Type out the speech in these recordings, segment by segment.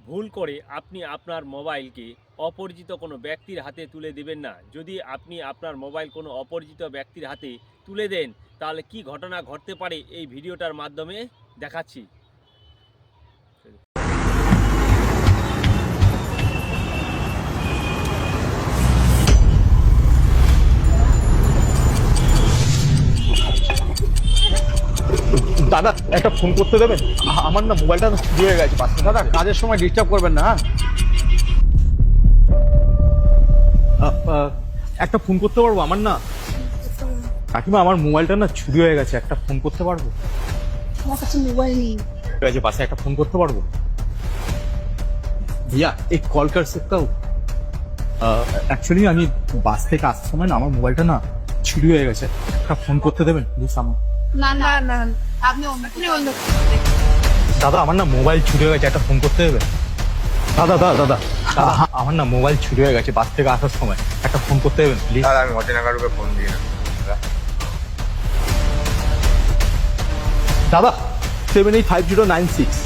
ভুল করে আপনি আপনার মোবাইলকে অপরিচিত কোনো ব্যক্তির হাতে তুলে দেবেন না। যদি আপনি আপনার মোবাইল কোনো অপরিচিত ব্যক্তির হাতে তুলে দেন, তাহলে কি ঘটনা ঘটতে পারে এই ভিডিওটার মাধ্যমে দেখাচ্ছি। দাদা একটা ফোন করতে দেবেন? আমার না মোবাইলটা চুরি হয়ে গেছে পাশে। দাদা কাজের সময় ডিস্টার্ব করবেন না। একটা ফোন করতে পারবো? আমার না কাকিমা, আমার মোবাইলটা না চুরি হয়ে গেছে, একটা ফোন করতে পারবো? আমার কাছে মোবাইল নেই। ঠিক আছে, পাশে একটা ফোন করতে পারবো? भैया एक कॉल कर सकता हूँ? एक्चुअली আমি বাস থেকে আসার সময় না আমার মোবাইলটা না চুরি হয়ে গেছে, একটা ফোন করতে দেবেন প্লিজ আমার? না না না, আপনি অন্য দাদা আমার না মোবাইল চুরি হয়ে গেছে, একটা ফোন করতে দেবেন? দাদা দাদা দাদা দাদা আমার না মোবাইল চুরি হয়ে গেছে বাস থেকে আসার সময়, একটা ফোন করতে দেবেন প্লিজ? দাদা আমি অচেনা কারোকে ফোন দিই না। দাদা 785096।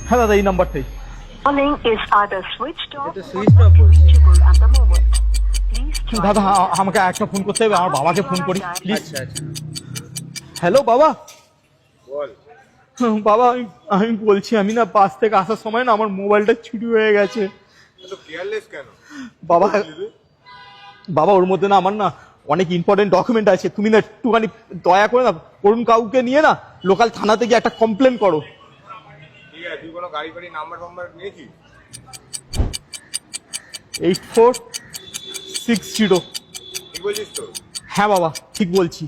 হ্যাঁ দাদা এই নাম্বারটাই। Calling is either switched off এটা or সুইচ not অফ বলছে। reachable at the moment. Please try দাদা again. আমাকে একটা ফোন করতে হবে, আমার বাবাকে ফোন করি প্লিজ। আচ্ছা আচ্ছা, হ্যালো বাবা। বল। বাবা আমি বলছি, আমি না বাস থেকে আসার সময় না আমার মোবাইলটা চুরি হয়ে গেছে। এত কেয়ারলেস কেন? বাবা বাবা ওর মধ্যে না আমার না অনেক ইম্পর্টেন্ট ডকুমেন্ট আছে, তুমি না একটুখানি দয়া করে না অরুণ কাকুকে নিয়ে না লোকাল থানাতে গিয়ে একটা কমপ্লেন করো। ঠিক আছে, তুই কোনো গাড়ি ফাড়ি নাম্বার ফাম্বার নিয়েছিস? 8460। ঠিক বলছিস তো? হ্যাঁ বাবা ঠিক বলছি।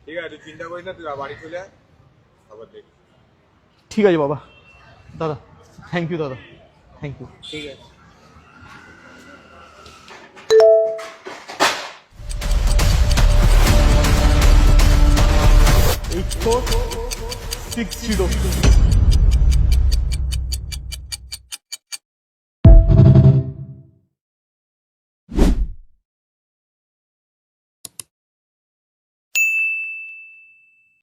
ঠিক আছে, তুই চিন্তা করিস না, তুই বাড়ি চলে আয়, খবর দেখি। ঠিক আছে বাবা। দাদা থ্যাংক ইউ দাদা, থ্যাংক ইউ। ঠিক আছে। এইট 8460।